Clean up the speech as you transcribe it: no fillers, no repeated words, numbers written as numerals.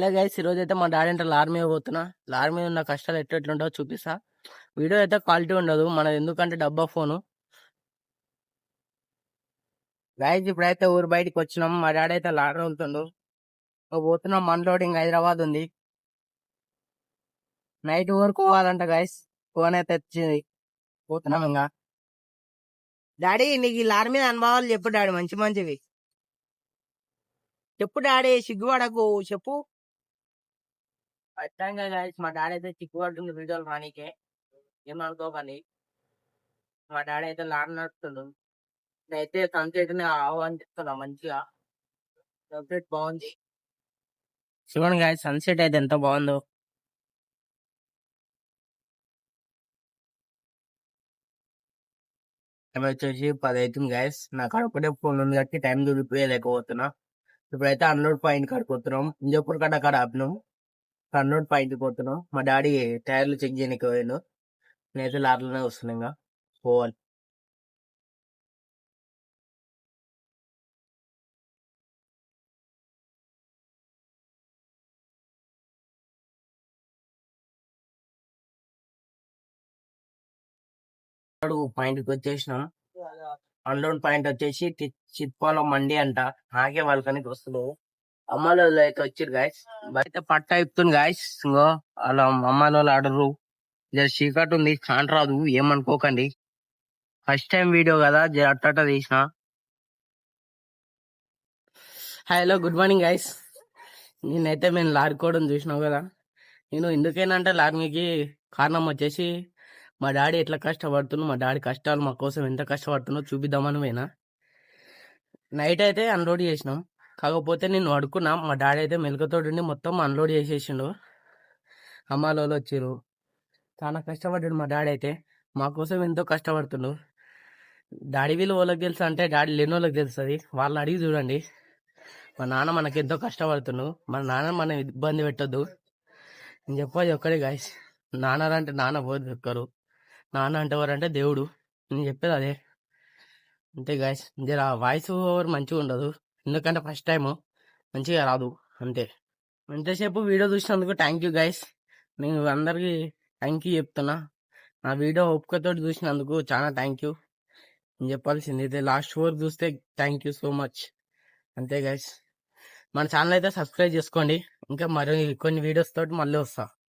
Hello guys, ఈరోజు అయితే మా డాడీ అంటే లారీ మీద పోతున్నా. లారీ మీద ఉన్న కష్టాలు ఎట్లుంటావో చూపిస్తా. వీడియో అయితే క్వాలిటీ ఉండదు మనది, ఎందుకంటే డబ్బా ఫోను. గైస్ ఇప్పుడైతే ఊరు బయటికి వచ్చినాం. మా డాడీ అయితే లారీ వెళ్తుండు. పోతున్నాం, అన్లోడింగ్ హైదరాబాద్ ఉంది. నైట్ వరకు పోవాలంట గైస్. ఫోన్ అయితే వచ్చింది, పోతున్నాం ఇంకా. డాడీ నీకు ఈ లారీ మీద అనుభవాలు చెప్పు డాడీ, మంచి మంచివి చెప్పు డాడీ, సిగ్గుపడకు చెప్పు. ఖచ్చితంగా గైస్, మా డాడీ అయితే సిగ్గుపడుతుంది వీడియోలు రానీకే, ఏమనుకోకండి. మా డాడీ అయితే లారీ నడుపుతుండు. అయితే సన్సెట్ ని ఆహ్వానిస్తున్నా మంచిగా. సన్సెట్ బాగుంది, చూడండి గాయస్ సన్సెట్ అయితే ఎంత బాగుందో. టైం వచ్చేసి 10 అవుతుంది గాయస్. నాకు ఒకటే ఫోన్ ఉంది కాబట్టి టైం చూపిలేకపోతున్నా. ఇప్పుడైతే అన్లోడ్ పాయింట్ కడుకుతున్నాం. ఇంజపూర్ కట్ట అక్కడ ఆపినాం, అన్లోడ్ పాయింట్ పోతున్నాం. మా డాడీ టైర్లు చెక్ చేయడానికి పోయాను. నేనైతే లారీలోనే వస్తున్నా, ఇంకా పోవాలి. పాయింట్కి వచ్చేసినాం. అన్లోడ్ పాయింట్ వచ్చేసి చిత్పాలం మండి అంట. నాకే వాళ్ళకనికి వస్తుంది. అమ్మాయిల అయితే వచ్చారు గాయస్. అయితే పట్ట అయిపోతుంది గాయస్. ఇంకో అలా అమ్మాయిల వాళ్ళు ఆడరు. చీకటి ఉంది, కాంట్ రాదు, ఏమనుకోకండి. ఫస్ట్ టైం వీడియో కదా, అట్ట తీసిన. Hello good morning guys. నేనైతే మేము లారీ కోవడం చూసినావు కదా. నేను ఎందుకైనా లారీకి కారణం వచ్చేసి మా డాడీ ఎట్లా కష్టపడుతున్నా, మా డాడీ కష్టాలు మా కోసం ఎంత కష్టపడుతున్నో చూపిద్దామని పోయినా. నైట్ అయితే అన్లోడ్ చేసినాం. కాకపోతే నేను అడుకున్నా, మా డాడీ అయితే మెలకతోటి మొత్తం అన్లోడ్ చేసేసిండు. అమ్మాయిల వచ్చారు, చాలా కష్టపడ్డాడు మా డాడీ అయితే. మా కోసం ఎంతో కష్టపడుతుండు. డాడీ వీళ్ళు వాళ్ళకి తెలుసు అంటే డాడీ లేని వాళ్ళకి తెలుస్తుంది. వాళ్ళని అడిగి చూడండి. మా నాన్న మనకి ఎంతో కష్టపడుతుండు. మన నాన్న మనం ఇబ్బంది పెట్టొద్దు. నేను చెప్పేది ఒక్కడే గాయస్, నాన్న అంటే నాన్న పోదు ఒక్కరు, నాన్న అంటే ఎవరంటే దేవుడు. నేను చెప్పేది అదే, అంతే గాయస్. జర వాయిస్ ఓవర్ మంచిగా ఉండదు, ఎందుకంటే ఫస్ట్ టైం మంచిగా రాదు, అంతే. ఎంతసేపు వీడియో చూసినందుకు థ్యాంక్ యూ గైస్. నేను అందరికి థ్యాంక్ యూ చెప్తున్నా. నా వీడియో ఒప్పుకతో చూసినందుకు చాలా థ్యాంక్ యూ. నేను చెప్పాల్సింది అయితే లాస్ట్ వరకు చూస్తే థ్యాంక్ యూ సో మచ్, అంతే గైస్. మన ఛానల్ అయితే సబ్స్క్రైబ్ చేసుకోండి. ఇంకా మరి కొన్ని వీడియోస్ తోటి మళ్ళీ వస్తా.